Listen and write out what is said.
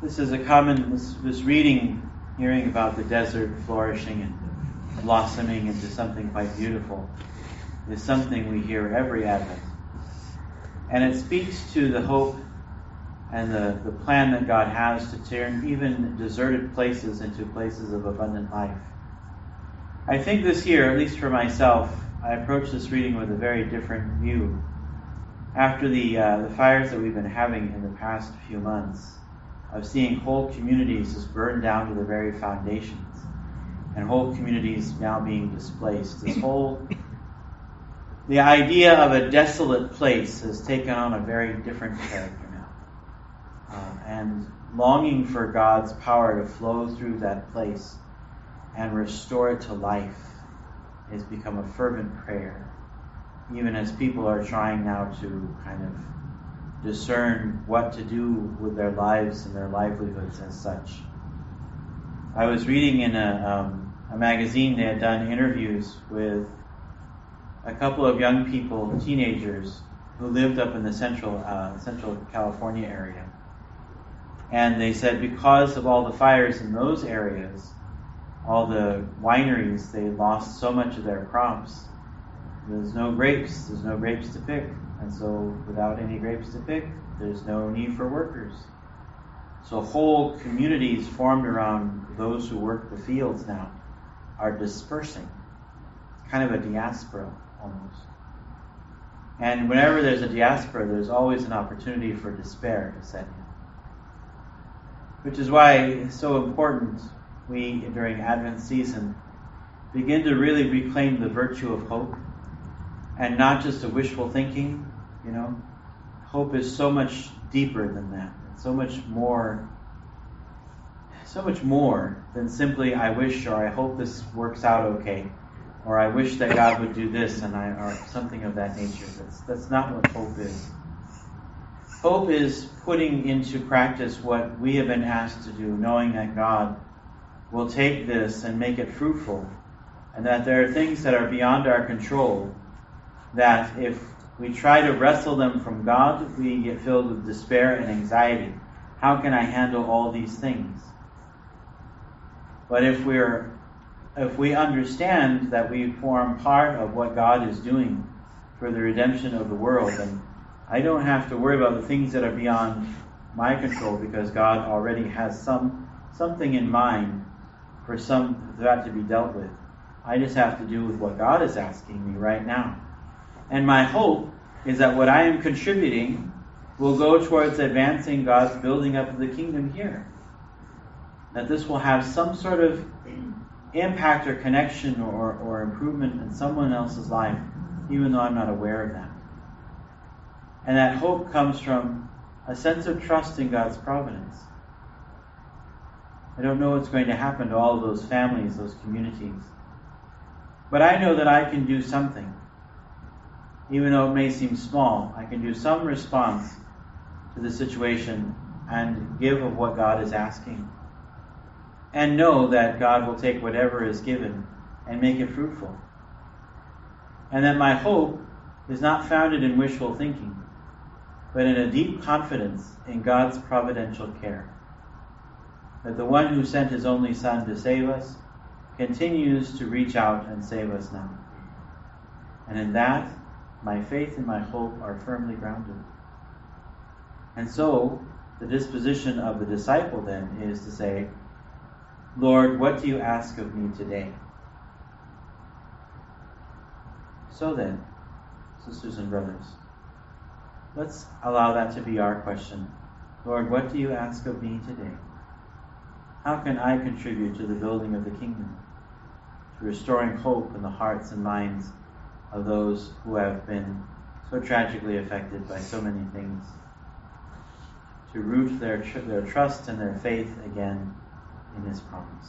This reading, hearing about the desert flourishing and blossoming into something quite beautiful, is something we hear every Advent. And it speaks to the hope and the plan that God has to turn even deserted places into places of abundant life. I think this year, at least for myself, I approached this reading with a very different view. After the fires that we've been having in the past few months, of seeing whole communities just burned down to the very foundations, and whole communities now being displaced. The idea of a desolate place has taken on a very different character now. And longing for God's power to flow through that place and restore it to life has become a fervent prayer, even as people are trying now to kind of discern what to do with their lives and their livelihoods as such. I was reading in a magazine, they had done interviews with a couple of young people, teenagers, who lived up in the Central California area. And they said because of all the fires in those areas, all the wineries, they lost so much of their crops. There's no grapes to pick. And so without any grapes to pick, there's no need for workers. So whole communities formed around those who work the fields now are dispersing. It's kind of a diaspora almost. And whenever there's a diaspora, there's always an opportunity for despair to set in. Which is why it's so important we, during Advent season, begin to really reclaim the virtue of hope and not just a wishful thinking. Hope is so much deeper than that. It's so much more than simply I wish or I hope this works out okay, or I wish that God would do this or something of that nature. That's not what hope is. Hope is putting into practice what we have been asked to do, knowing that God will take this and make it fruitful, and that there are things that are beyond our control, that if we try to wrestle them from God, we get filled with despair and anxiety. How can I handle all these things? But if we understand that we form part of what God is doing for the redemption of the world, then I don't have to worry about the things that are beyond my control, because God already has something in mind for that to be dealt with. I just have to do with what God is asking me right now. And my hope is that what I am contributing will go towards advancing God's building up of the kingdom here. That this will have some sort of impact or connection or improvement in someone else's life, even though I'm not aware of that. And that hope comes from a sense of trust in God's providence. I don't know what's going to happen to all of those families, those communities. But I know that I can do something. Even though it may seem small, I can do some response to the situation and give of what God is asking. And know that God will take whatever is given and make it fruitful. And that my hope is not founded in wishful thinking, but in a deep confidence in God's providential care. That the one who sent his only Son to save us continues to reach out and save us now. And in that, my faith and my hope are firmly grounded. And so, the disposition of the disciple then is to say, Lord, what do you ask of me today? So then, sisters and brothers, let's allow that to be our question. Lord, what do you ask of me today? How can I contribute to the building of the kingdom, to restoring hope in the hearts and minds of those who have been so tragically affected by so many things, to root their trust and their faith again in his promise?